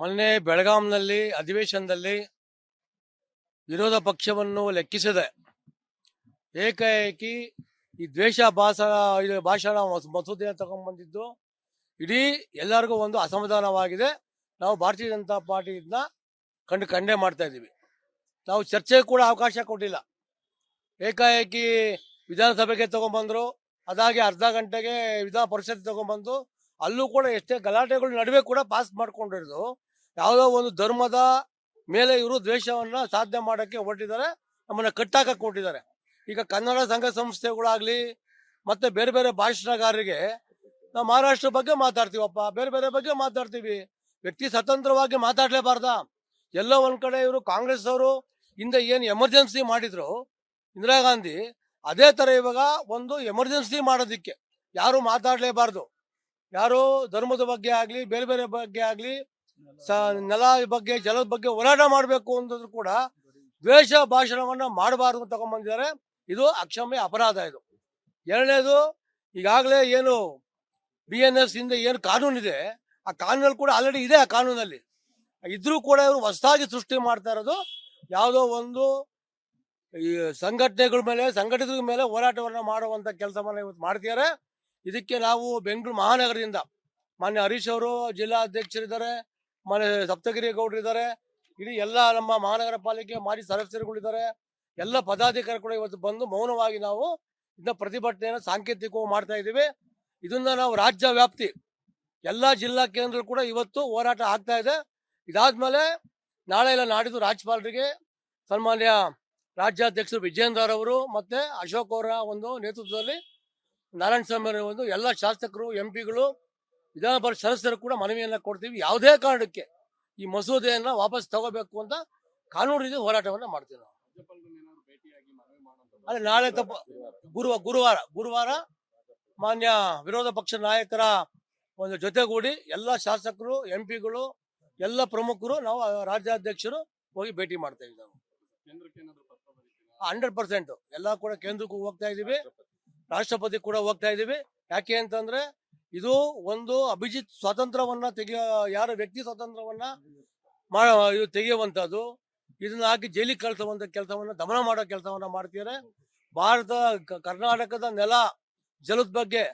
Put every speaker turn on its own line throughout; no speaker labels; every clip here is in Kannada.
ಮೊನ್ನೆ ಬೆಳಗಾಂನಲ್ಲಿ ಅಧಿವೇಶನದಲ್ಲಿ ವಿರೋಧ ಪಕ್ಷವನ್ನು ಲೆಕ್ಕಿಸದೆ ಏಕಾಏಕಿ ಈ ದ್ವೇಷ ಭಾಷಣ ಮಸೂದೆ ತಗೊಂಡ್ಬಂದಿದ್ದು ಇಡೀ ಎಲ್ಲರಿಗೂ ಒಂದು ಅಸಮಾಧಾನವಾಗಿದೆ. ನಾವು ಭಾರತೀಯ ಜನತಾ ಪಾರ್ಟಿ ಇದನ್ನ ಕಂಡೇ ಮಾಡ್ತಾ ಇದ್ದೀವಿ. ನಾವು ಚರ್ಚೆಗೆ ಕೂಡ ಅವಕಾಶ ಕೊಟ್ಟಿಲ್ಲ. ಏಕಾಏಕಿ ವಿಧಾನಸಭೆಗೆ ತಗೊಂಡ್ಬಂದ್ರು, ಅದಾಗಿ ಅರ್ಧ ಗಂಟೆಗೆ ವಿಧಾನ ಪರಿಷತ್ ತಗೊಂಡ್ಬಂದು ಅಲ್ಲೂ ಕೂಡ ಎಷ್ಟೇ ಗಲಾಟೆಗಳ ನಡುವೆ ಕೂಡ ಪಾಸ್ ಮಾಡ್ಕೊಂಡಿರೋದು. ಯಾವುದೋ ಒಂದು ಧರ್ಮದ ಮೇಲೆ ಇವರು ದ್ವೇಷವನ್ನ ಸಾಧನೆ ಮಾಡೋಕ್ಕೆ ಹೊರಟಿದ್ದಾರೆ, ನಮ್ಮನ್ನ ಕಟ್ಟಾಕಕ್ಕೆ ಹೊರಟಿದ್ದಾರೆ. ಈಗ ಕನ್ನಡ ಸಂಘ ಸಂಸ್ಥೆಗಳಾಗ್ಲಿ ಮತ್ತೆ ಬೇರೆ ಬೇರೆ ಭಾಷಣಗಾರರಿಗೆ ನಾವು ಮಹಾರಾಷ್ಟ್ರ ಬಗ್ಗೆ ಮಾತಾಡ್ತೀವಪ್ಪ, ಬೇರೆ ಬೇರೆ ಬಗ್ಗೆ ಮಾತಾಡ್ತೀವಿ, ವ್ಯಕ್ತಿ ಸ್ವತಂತ್ರವಾಗಿ ಮಾತಾಡ್ಲೇಬಾರ್ದ? ಎಲ್ಲೋ ಒಂದ್ ಕಡೆ ಇವರು ಕಾಂಗ್ರೆಸ್ ಅವರು ಹಿಂದೆ ಏನು ಎಮರ್ಜೆನ್ಸಿ ಮಾಡಿದ್ರು ಇಂದಿರಾ ಗಾಂಧಿ, ಅದೇ ತರ ಇವಾಗ ಒಂದು ಎಮರ್ಜೆನ್ಸಿ ಮಾಡೋದಿಕ್ಕೆ ಯಾರು ಮಾತಾಡ್ಲೇಬಾರ್ದು. ಯಾರು ಧರ್ಮದ ಬಗ್ಗೆ ಆಗ್ಲಿ ಬೇರೆ ಬೇರೆ ಬಗ್ಗೆ ಆಗ್ಲಿ ನೆಲ ಬಗ್ಗೆ ಜಲದ ಬಗ್ಗೆ ಹೋರಾಟ ಮಾಡಬೇಕು ಅಂತಂದ್ರು ಕೂಡ ದ್ವೇಷ ಭಾಷಣವನ್ನ ಮಾಡಬಾರ್ದು ತಗೊಂಡ್ಬಂದಿದ್ದಾರೆ. ಇದು ಅಕ್ಷಮ್ಯ ಅಪರಾಧ. ಇದು ಎರಡನೇದು, ಈಗಾಗಲೇ ಏನು BNS ಹಿಂದೆ ಏನು ಕಾನೂನಿದೆ ಆ ಕಾನೂನಲ್ಲಿ ಕೂಡ ಆಲ್ರೆಡಿ ಇದೆ. ಆ ಕಾನೂನಲ್ಲಿ ಇದ್ರೂ ಕೂಡ ಇವರು ಹೊಸದಾಗಿ ಸೃಷ್ಟಿ ಮಾಡ್ತಾ ಇರೋದು ಯಾವುದೋ ಒಂದು ಈ ಸಂಘಟನೆಗಳ ಮೇಲೆ ಸಂಘಟಿತರ ಮೇಲೆ ಹೋರಾಟವನ್ನ ಮಾಡುವಂತ ಕೆಲಸವನ್ನ ಇವತ್ತು ಮಾಡ್ತಿದ್ದಾರೆ. ಇದಕ್ಕೆ ನಾವು ಬೆಂಗಳೂರು ಮಹಾನಗರದಿಂದ ಮಾನ್ಯ ಹರೀಶ್ ಅವರು ಜಿಲ್ಲಾಧ್ಯಕ್ಷರಿದ್ದಾರೆ, ಮಾನ್ಯ ಸಪ್ತಗಿರಿ ಗೌಡರಿದ್ದಾರೆ, ಇಡೀ ಎಲ್ಲ ನಮ್ಮ ಮಹಾನಗರ ಪಾಲಿಕೆ ಮಾಜಿ ಸದಸ್ಯರುಗಳಿದ್ದಾರೆ, ಎಲ್ಲ ಪದಾಧಿಕಾರಿ ಕೂಡ ಇವತ್ತು ಬಂದು ಮೌನವಾಗಿ ನಾವು ಇದನ್ನ ಪ್ರತಿಭಟನೆಯನ್ನು ಸಾಂಕೇತಿಕವಾಗಿ ಮಾಡ್ತಾ ಇದ್ದೀವಿ. ಇದನ್ನ ನಾವು ರಾಜ್ಯ ವ್ಯಾಪ್ತಿ ಎಲ್ಲ ಜಿಲ್ಲಾ ಕೇಂದ್ರ ಕೂಡ ಇವತ್ತು ಹೋರಾಟ ಆಗ್ತಾ ಇದೆ. ಇದಾದ್ಮೇಲೆ ನಾಳೆ ಇಲ್ಲ ನಾಡಿದ್ದು ರಾಜ್ಯಪಾಲರಿಗೆ ಸನ್ಮಾನ್ಯ ರಾಜ್ಯಾಧ್ಯಕ್ಷರು ವಿಜೇಂದ್ರ ಅವರು ಮತ್ತೆ ಅಶೋಕ್ ಅವರ ಒಂದು ನೇತೃತ್ವದಲ್ಲಿ ನಾರಾಯಣ ಸ್ವಾಮಿ ಅವರ ಒಂದು ಎಲ್ಲ ಶಾಸಕರು MP ಗಳು ವಿಧಾನ ಪರಿಷತ್ ಸದಸ್ಯರು ಕೂಡ ಮನವಿಯನ್ನ ಕೊಡ್ತೀವಿ. ಯಾವುದೇ ಕಾರಣಕ್ಕೆ ಈ ಮಸೂದೆಯನ್ನ ವಾಪಸ್ ತಗೋಬೇಕು ಅಂತ ಕಾನೂನು ರೀತಿ ಹೋರಾಟವನ್ನ ಮಾಡ್ತೀವಿ ನಾವು. ಅದೇ ನಾಳೆ ಗುರುವಾರ ಮಾನ್ಯ ವಿರೋಧ ಪಕ್ಷ ನಾಯಕರ ಒಂದು ಜೊತೆಗೂಡಿ ಎಲ್ಲ ಶಾಸಕರು MP ಗಳು ಎಲ್ಲ ಪ್ರಮುಖರು ನಾವು ರಾಜ್ಯಾಧ್ಯಕ್ಷರು ಹೋಗಿ ಭೇಟಿ ಮಾಡ್ತಾ ಇದ್ದೀವಿ. ನಾವು 100% ಎಲ್ಲ ಕೂಡ ಕೇಂದ್ರಕ್ಕೂ ಹೋಗ್ತಾ ಇದೀವಿ, ರಾಷ್ಟ್ರಪತಿ ಕೂಡ ಹೋಗ್ತಾ ಇದೀವಿ. ಯಾಕೆ ಅಂತಂದ್ರೆ ಇದು ಒಂದು ಅಭಿಜಿತ್ ಸ್ವಾತಂತ್ರ್ಯವನ್ನ ಯಾರ ವ್ಯಕ್ತಿ ಸ್ವಾತಂತ್ರ್ಯವನ್ನ ತೆಗೆಯುವಂತದ್ದು, ಇದನ್ನ ಹಾಕಿ ಜೈಲಿಗೆ ಕಳಿಸುವಂತ ಕೆಲಸವನ್ನ ದಮನ ಮಾಡೋ ಕೆಲಸವನ್ನ ಮಾಡ್ತಿದ್ದಾರೆ. ಕರ್ನಾಟಕದ ನೆಲ ಜಲದ ಬಗ್ಗೆ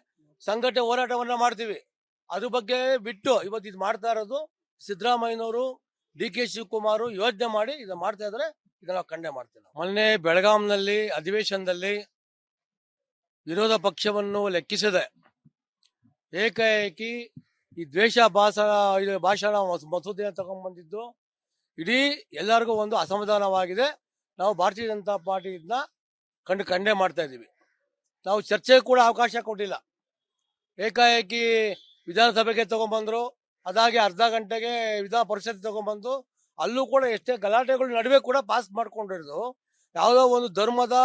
ಸಂಘಟನೆ ಹೋರಾಟವನ್ನ ಮಾಡ್ತೀವಿ. ಅದ್ರ ಬಗ್ಗೆ ಬಿಟ್ಟು ಇವತ್ತು ಇದು ಮಾಡ್ತಾ ಇರೋದು ಸಿದ್ದರಾಮಯ್ಯನವರು, DK ಶಿವಕುಮಾರ್ ಯೋಚನೆ ಮಾಡಿ ಇದನ್ನ ಮಾಡ್ತಾ ಇದ್ದಾರೆ. ಇದನ್ನ ಖಂಡನೆ ಮಾಡ್ತೀವಿ. ಮೊನ್ನೆ ಬೆಳಗಾಂನಲ್ಲಿ ಅಧಿವೇಶನದಲ್ಲಿ ವಿರೋಧ ಪಕ್ಷವನ್ನು ಲೆಕ್ಕಿಸದೆ ಏಕಾಏಕಿ ಈ ದ್ವೇಷ ಭಾಷಣ ಮಸೂದೆ ತಗೊಂಡ್ಬಂದಿದ್ದು ಇಡೀ ಎಲ್ಲರಿಗೂ ಒಂದು ಅಸಮಾಧಾನವಾಗಿದೆ. ನಾವು ಭಾರತೀಯ ಜನತಾ ಪಾರ್ಟಿ ಇದನ್ನ ಕಂಡೇ ಮಾಡ್ತಾ ಇದ್ದೀವಿ. ನಾವು ಚರ್ಚೆಗೆ ಕೂಡ ಅವಕಾಶ ಕೊಟ್ಟಿಲ್ಲ. ಏಕಾಏಕಿ ವಿಧಾನಸಭೆಗೆ ತಗೊಂಡ್ಬಂದ್ರು, ಅದಾಗಿ ಅರ್ಧ ಗಂಟೆಗೆ ವಿಧಾನ ಪರಿಷತ್ ತಗೊಂಡ್ಬಂದು ಅಲ್ಲೂ ಕೂಡ ಎಷ್ಟೇ ಗಲಾಟೆಗಳ ನಡುವೆ ಕೂಡ ಪಾಸ್ ಮಾಡ್ಕೊಂಡಿರೋದು. ಯಾವುದೋ ಒಂದು ಧರ್ಮದ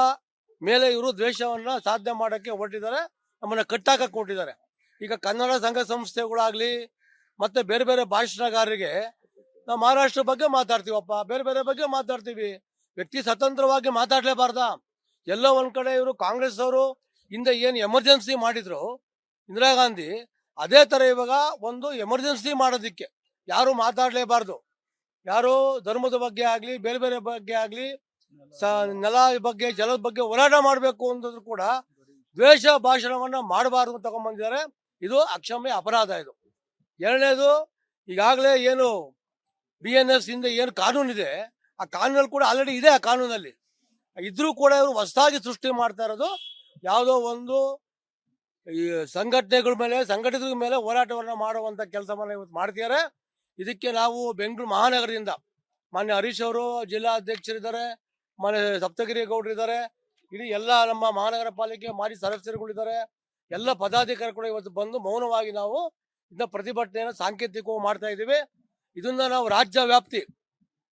ಮೇಲೆ ಇವರು ದ್ವೇಷವನ್ನ ಸಾಧನೆ ಮಾಡೋಕ್ಕೆ ಹೊರಟಿದ್ದಾರೆ, ನಮ್ಮನ್ನ ಕಟ್ಟಾಕಕ್ಕೆ ಹೊರಟಿದ್ದಾರೆ. ಈಗ ಕನ್ನಡ ಸಂಘ ಸಂಸ್ಥೆಗಳಾಗ್ಲಿ ಮತ್ತೆ ಬೇರೆ ಬೇರೆ ಭಾಷಣಗಾರರಿಗೆ ನಾವು ಮಹಾರಾಷ್ಟ್ರ ಬಗ್ಗೆ ಮಾತಾಡ್ತೀವಪ್ಪ, ಬೇರೆ ಬೇರೆ ಬಗ್ಗೆ ಮಾತಾಡ್ತೀವಿ, ವ್ಯಕ್ತಿ ಸ್ವತಂತ್ರವಾಗಿ ಮಾತಾಡ್ಲೇಬಾರ್ದ? ಎಲ್ಲೋ ಒಂದ್ ಕಡೆ ಇವರು ಕಾಂಗ್ರೆಸ್ ಅವರು ಹಿಂದೆ ಏನು ಎಮರ್ಜೆನ್ಸಿ ಮಾಡಿದ್ರು ಇಂದಿರಾ ಗಾಂಧಿ, ಅದೇ ತರ ಇವಾಗ ಒಂದು ಎಮರ್ಜೆನ್ಸಿ ಮಾಡೋದಿಕ್ಕೆ ಯಾರು ಮಾತಾಡ್ಲೇಬಾರ್ದು. ಯಾರು ಧರ್ಮದ ಬಗ್ಗೆ ಆಗ್ಲಿ ಬೇರೆ ಬೇರೆ ಬಗ್ಗೆ ಆಗ್ಲಿ ನೆಲ ಬಗ್ಗೆ ಜಲದ ಬಗ್ಗೆ ಹೋರಾಟ ಮಾಡಬೇಕು ಅಂತಂದ್ರು ಕೂಡ ದ್ವೇಷ ಭಾಷಣವನ್ನ ಮಾಡಬಾರ್ದು ತಗೊಂಡ್ಬಂದಿದ್ದಾರೆ. ಇದು ಅಕ್ಷಮ್ಯ ಅಪರಾಧ. ಇದು ಎರಡನೇದು, ಈಗಾಗಲೇ ಏನು BNS ಹಿಂದೆ ಏನು ಕಾನೂನಿದೆ ಆ ಕಾನೂನಲ್ಲಿ ಕೂಡ ಆಲ್ರೆಡಿ ಇದೆ. ಆ ಕಾನೂನಲ್ಲಿ ಇದ್ರೂ ಕೂಡ ಇವರು ಹೊಸದಾಗಿ ಸೃಷ್ಟಿ ಮಾಡ್ತಾ ಇರೋದು ಯಾವುದೋ ಒಂದು ಈ ಸಂಘಟನೆಗಳ ಮೇಲೆ ಸಂಘಟಿತರ ಮೇಲೆ ಹೋರಾಟವನ್ನ ಮಾಡುವಂತ ಕೆಲಸವನ್ನ ಇವತ್ತು ಮಾಡ್ತಿದ್ದಾರೆ. ಇದಕ್ಕೆ ನಾವು ಬೆಂಗಳೂರು ಮಹಾನಗರದಿಂದ ಮಾನ್ಯ ಹರೀಶ್ ಅವರು ಜಿಲ್ಲಾಧ್ಯಕ್ಷರಿದ್ದಾರೆ, ಮಾನ್ಯ ಸಪ್ತಗಿರಿ ಗೌಡರಿದ್ದಾರೆ, ಇಡೀ ಎಲ್ಲ ನಮ್ಮ ಮಹಾನಗರ ಪಾಲಿಕೆ ಮಾಜಿ ಸದಸ್ಯರುಗಳಿದ್ದಾರೆ, ಎಲ್ಲ ಪದಾಧಿಕಾರಿ ಕೂಡ ಇವತ್ತು ಬಂದು ಮೌನವಾಗಿ ನಾವು ಇದನ್ನ ಪ್ರತಿಭಟನೆಯನ್ನು ಸಾಂಕೇತಿಕವಾಗಿ ಮಾಡ್ತಾ ಇದ್ದೀವಿ. ಇದನ್ನ ನಾವು ರಾಜ್ಯ ವ್ಯಾಪ್ತಿ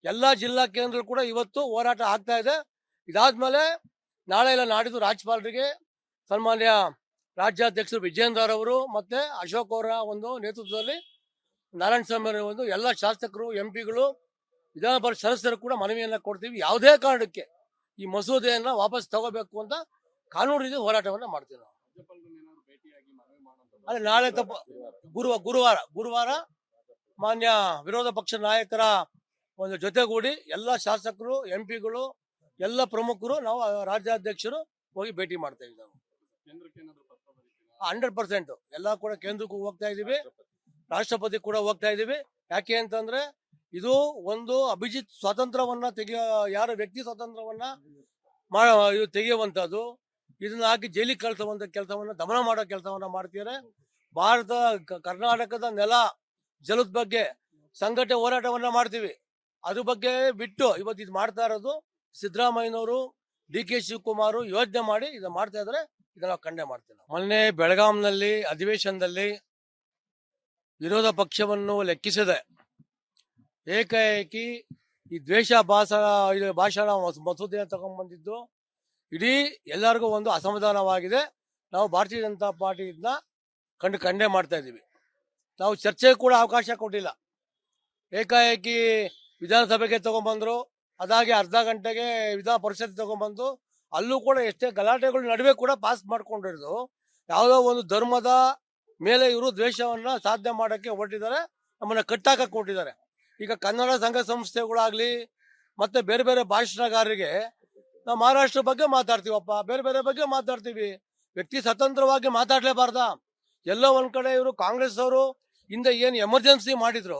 ಎಲ್ಲ ಜಿಲ್ಲಾ ಕೇಂದ್ರ ಕೂಡ ಇವತ್ತು ಹೋರಾಟ ಆಗ್ತಾ ಇದೆ. ಇದಾದ್ಮೇಲೆ ನಾಳೆ ಇಲ್ಲ ನಾಡಿದ್ದು ರಾಜ್ಯಪಾಲರಿಗೆ ಸನ್ಮಾನ್ಯ ರಾಜ್ಯಾಧ್ಯಕ್ಷರು ವಿಜೇಂದ್ರ ಅವರು ಮತ್ತೆ ಅಶೋಕ್ ಅವರ ಒಂದು ನೇತೃತ್ವದಲ್ಲಿ ನಾರಾಯಣ ಸ್ವಾಮಿ ಅವರ ಒಂದು ಎಲ್ಲ ಶಾಸಕರು MP ಗಳು ವಿಧಾನ ಪರಿಷತ್ ಸದಸ್ಯರು ಕೂಡ ಮನವಿಯನ್ನ ಕೊಡ್ತೀವಿ. ಯಾವುದೇ ಕಾರಣಕ್ಕೆ ಈ ಮಸೂದೆಯನ್ನ ವಾಪಸ್ ತಗೋಬೇಕು ಅಂತ ಕಾನೂನು ರೀತಿ ಹೋರಾಟವನ್ನ ಮಾಡ್ತೀವಿ ನಾವು. ಅದೇ ನಾಳೆ ಗುರುವಾರ ಮಾನ್ಯ ವಿರೋಧ ಪಕ್ಷ ನಾಯಕರ ಒಂದು ಜೊತೆಗೂಡಿ ಎಲ್ಲ ಶಾಸಕರು ಎಂಪಿಗಳು ಎಲ್ಲ ಪ್ರಮುಖರು ನಾವು ರಾಜ್ಯಾಧ್ಯಕ್ಷರು ಹೋಗಿ ಭೇಟಿ ಮಾಡ್ತಾ ಇದ್ದೀವಿ. ನಾವು 100% ಎಲ್ಲ ಕೂಡ ಕೇಂದ್ರಕ್ಕೂ ಹೋಗ್ತಾ ಇದೀವಿ, ರಾಷ್ಟ್ರಪತಿ ಕೂಡ ಹೋಗ್ತಾ ಇದೀವಿ. ಯಾಕೆ ಅಂತಂದ್ರೆ ಇದು ಒಂದು ಅಭಿಜಿತ್ ಸ್ವಾತಂತ್ರ್ಯವನ್ನ ಯಾರು ವ್ಯಕ್ತಿ ಸ್ವಾತಂತ್ರ್ಯವನ್ನ ತೆಗೆಯುವಂತದ್ದು, ಇದನ್ನ ಹಾಕಿ ಜೈಲಿಗೆ ಕಳಿಸುವಂತ ಕೆಲಸವನ್ನ ದಮನ ಮಾಡೋ ಕೆಲಸವನ್ನ ಮಾಡ್ತಿದ್ದಾರೆ. ಭಾರತ ಕರ್ನಾಟಕದ ನೆಲ ಜಲದ ಬಗ್ಗೆ ಸಂಘಟನೆ ಹೋರಾಟವನ್ನ ಮಾಡ್ತೀವಿ. ಅದ್ರ ಬಗ್ಗೆ ಬಿಟ್ಟು ಇವತ್ತು ಇದು ಮಾಡ್ತಾ ಇರೋದು ಸಿದ್ದರಾಮಯ್ಯನವರು, DK ಶಿವಕುಮಾರ್ ಯೋಚನೆ ಮಾಡಿ ಇದನ್ನ ಮಾಡ್ತಾ ಇದ್ರೆ ಇದನ್ನ ಖಂಡನೆ ಮಾಡ್ತೀವಿ. ಮೊನ್ನೆ ಬೆಳಗಾಂನಲ್ಲಿ ಅಧಿವೇಶನದಲ್ಲಿ ವಿರೋಧ ಪಕ್ಷವನ್ನು ಲೆಕ್ಕಿಸದೆ ಏಕಾಏಕಿ ಈ ದ್ವೇಷ ಭಾಷಣ ಮಸೂದೆಯನ್ನು ತಗೊಂಡ್ಬಂದಿದ್ದು ಇಡೀ ಎಲ್ಲರಿಗೂ ಒಂದು ಅಸಮಾಧಾನವಾಗಿದೆ. ನಾವು ಭಾರತೀಯ ಜನತಾ ಪಾರ್ಟಿ ಇದನ್ನ ಖಂಡನೆ ಮಾಡ್ತಾ ಇದ್ದೀವಿ. ನಾವು ಚರ್ಚೆಗೆ ಕೂಡ ಅವಕಾಶ ಕೊಟ್ಟಿಲ್ಲ. ಏಕಾಏಕಿ ವಿಧಾನಸಭೆಗೆ ತಗೊಂಡ್ಬಂದ್ರು, ಅದಾಗಿ ಅರ್ಧ ಗಂಟೆಗೆ ವಿಧಾನ ಪರಿಷತ್ ತಗೊಂಡ್ಬಂದು ಅಲ್ಲೂ ಕೂಡ ಎಷ್ಟೇ ಗಲಾಟೆಗಳ ನಡುವೆ ಕೂಡ ಪಾಸ್ ಮಾಡ್ಕೊಂಡಿರೋದು. ಯಾವುದೋ ಒಂದು ಧರ್ಮದ ಮೇಲೆ ಇವರು ದ್ವೇಷವನ್ನ ಸಾಧನೆ ಮಾಡಕ್ಕೆ ಹೊರಟಿದ್ದಾರೆ, ನಮ್ಮನ್ನ ಕಟ್ಟಾಕಕ್ಕೆ ಹೊರಟಿದ್ದಾರೆ. ಈಗ ಕನ್ನಡ ಸಂಘ ಸಂಸ್ಥೆಗಳಾಗ್ಲಿ ಮತ್ತೆ ಬೇರೆ ಬೇರೆ ಭಾಷಣಗಾರರಿಗೆ ನಾವು ಮಹಾರಾಷ್ಟ್ರ ಬಗ್ಗೆ ಮಾತಾಡ್ತೀವಪ್ಪ, ಬೇರೆ ಬೇರೆ ಬಗ್ಗೆ ಮಾತಾಡ್ತೀವಿ, ವ್ಯಕ್ತಿ ಸ್ವತಂತ್ರವಾಗಿ ಮಾತಾಡ್ಲೇಬಾರ್ದ? ಎಲ್ಲೋ ಒಂದ್ ಕಡೆ ಇವರು ಕಾಂಗ್ರೆಸ್ ಅವರು ಹಿಂದೆ ಏನು ಎಮರ್ಜೆನ್ಸಿ ಮಾಡಿದ್ರು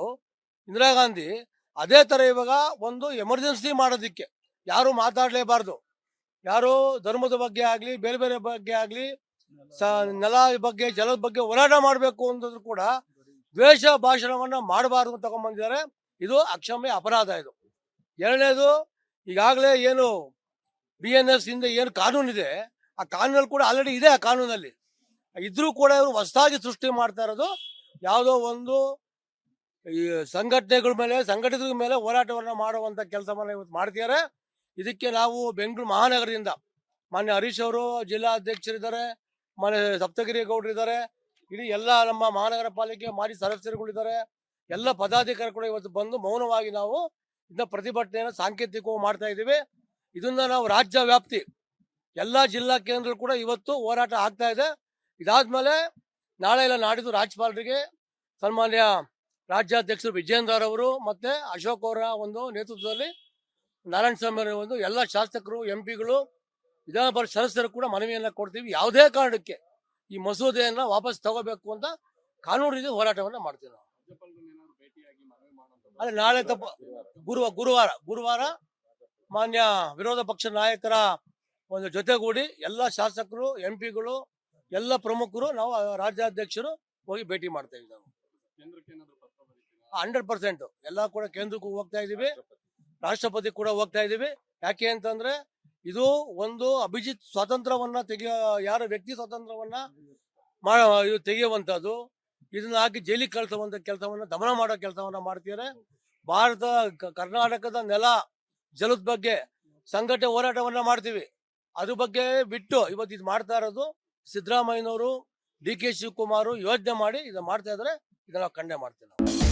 ಇಂದಿರಾ ಗಾಂಧಿ, ಅದೇ ತರ ಇವಾಗ ಒಂದು ಎಮರ್ಜೆನ್ಸಿ ಮಾಡೋದಿಕ್ಕೆ ಯಾರು ಮಾತಾಡ್ಲೇಬಾರ್ದು. ಯಾರು ಧರ್ಮದ ಬಗ್ಗೆ ಆಗ್ಲಿ ಬೇರೆ ಬೇರೆ ಬಗ್ಗೆ ಆಗ್ಲಿ ನೆಲ ಬಗ್ಗೆ ಜಲದ ಬಗ್ಗೆ ಹೋರಾಟ ಮಾಡ್ಬೇಕು ಅಂದ್ರು ಕೂಡ ದ್ವೇಷ ಭಾಷಣವನ್ನ ಮಾಡಬಾರ್ದು ತಗೊಂಡ್ಬಂದಿದ್ದಾರೆ. ಇದು ಅಕ್ಷಮ್ಯ ಅಪರಾಧ. ಇದು ಎರಡನೇದು, ಈಗಾಗಲೇ ಏನು BNS ಹಿಂದೆ ಏನು ಕಾನೂನಿದೆ ಆ ಕಾನೂನಲ್ಲಿ ಕೂಡ ಆಲ್ರೆಡಿ ಇದೆ. ಆ ಕಾನೂನಲ್ಲಿ ಇದ್ರೂ ಕೂಡ ಇವರು ಹೊಸದಾಗಿ ಸೃಷ್ಟಿ ಮಾಡ್ತಾ ಇರೋದು ಯಾವುದೋ ಒಂದು ಈ ಸಂಘಟನೆಗಳ ಮೇಲೆ ಸಂಘಟಿತರ ಮೇಲೆ ಹೋರಾಟವನ್ನ ಮಾಡುವಂತ ಕೆಲಸವನ್ನ ಇವತ್ತು ಮಾಡ್ತಿದ್ದಾರೆ. ಇದಕ್ಕೆ ನಾವು ಬೆಂಗಳೂರು ಮಹಾನಗರದಿಂದ ಮಾನ್ಯ ಹರೀಶ್ ಅವರು ಜಿಲ್ಲಾಧ್ಯಕ್ಷರಿದ್ದಾರೆ, ಮಾನ್ಯ ಸಪ್ತಗಿರಿ ಗೌಡರಿದ್ದಾರೆ, ಇಡೀ ಎಲ್ಲ ನಮ್ಮ ಮಹಾನಗರ ಪಾಲಿಕೆ ಮಾಜಿ ಸದಸ್ಯರುಗಳಿದ್ದಾರೆ, ಎಲ್ಲ ಪದಾಧಿಕಾರಿ ಕೂಡ ಇವತ್ತು ಬಂದು ಮೌನವಾಗಿ ನಾವು ಇದನ್ನ ಪ್ರತಿಭಟನೆಯನ್ನು ಸಾಂಕೇತಿಕವಾಗಿ ಮಾಡ್ತಾ ಇದ್ದೀವಿ. ಇದನ್ನ ನಾವು ರಾಜ್ಯ ವ್ಯಾಪ್ತಿ ಎಲ್ಲ ಜಿಲ್ಲಾ ಕೇಂದ್ರ ಕೂಡ ಇವತ್ತು ಹೋರಾಟ ಆಗ್ತಾ ಇದೆ. ಇದಾದ್ಮೇಲೆ ನಾಳೆ ಇಲ್ಲ ನಾಡಿದ್ದು ರಾಜ್ಯಪಾಲರಿಗೆ ಸನ್ಮಾನ್ಯ ರಾಜ್ಯಾಧ್ಯಕ್ಷರು ವಿಜೇಂದ್ರ ಅವರು ಮತ್ತೆ ಅಶೋಕ್ ಅವರ ಒಂದು ನೇತೃತ್ವದಲ್ಲಿ ನಾರಾಯಣ ಸ್ವಾಮಿ ಅವರ ಒಂದು ಎಲ್ಲ ಶಾಸಕರು ಎಂಪಿಗಳು ವಿಧಾನ ಪರಿಷತ್ ಸದಸ್ಯರು ಕೂಡ ಮನವಿಯನ್ನ ಕೊಡ್ತೀವಿ. ಯಾವುದೇ ಕಾರಣಕ್ಕೆ ಈ ಮಸೂದೆಯನ್ನ ವಾಪಸ್ ತಗೋಬೇಕು ಅಂತ ಕಾನೂನು ರೀತಿ ಹೋರಾಟವನ್ನ ಮಾಡ್ತೀವಿ ನಾವು. ಅದೇ ನಾಳೆ ಗುರುವಾರ ಮಾನ್ಯ ವಿರೋಧ ಪಕ್ಷ ನಾಯಕರ ಒಂದು ಜೊತೆಗೂಡಿ ಎಲ್ಲ ಶಾಸಕರು ಎಂಪಿಗಳು ಎಲ್ಲ ಪ್ರಮುಖರು ನಾವು ರಾಜ್ಯಾಧ್ಯಕ್ಷರು ಹೋಗಿ ಭೇಟಿ ಮಾಡ್ತಾ ಇದ್ದೀವಿ. ನಾವು 100% ಎಲ್ಲ ಕೂಡ ಕೇಂದ್ರಕ್ಕೂ ಹೋಗ್ತಾ ಇದೀವಿ, ರಾಷ್ಟ್ರಪತಿ ಕೂಡ ಹೋಗ್ತಾ ಇದೀವಿ. ಯಾಕೆ ಅಂತಂದ್ರೆ ಇದು ಒಂದು ಅಭಿಜಿತ್ ಸ್ವಾತಂತ್ರ್ಯವನ್ನ ಯಾರು ವ್ಯಕ್ತಿ ಸ್ವಾತಂತ್ರ್ಯವನ್ನ ತೆಗೆಯುವಂತದ್ದು, ಇದನ್ನ ಹಾಕಿ ಜೈಲಿಗೆ ಕಳಿಸುವಂತ ಕೆಲಸವನ್ನ ದಮನ ಮಾಡೋ ಕೆಲಸವನ್ನ ಮಾಡ್ತಿದ್ದಾರೆ. ಭಾರತ ಕರ್ನಾಟಕದ ನೆಲ ಜಲದ ಬಗ್ಗೆ ಸಂಘಟನೆ ಹೋರಾಟವನ್ನ ಮಾಡ್ತೀವಿ. ಅದ್ರ ಬಗ್ಗೆ ಬಿಟ್ಟು ಇವತ್ತು ಇದು ಮಾಡ್ತಾ ಇರೋದು ಸಿದ್ದರಾಮಯ್ಯನವರು, DK ಶಿವಕುಮಾರ್ ಯೋಚನೆ ಮಾಡಿ ಇದನ್ನ ಮಾಡ್ತಾ ಇದ್ರೆ ಇದನ್ನ ಖಂಡನೆ ಮಾಡ್ತೀವಿ ನಾವು.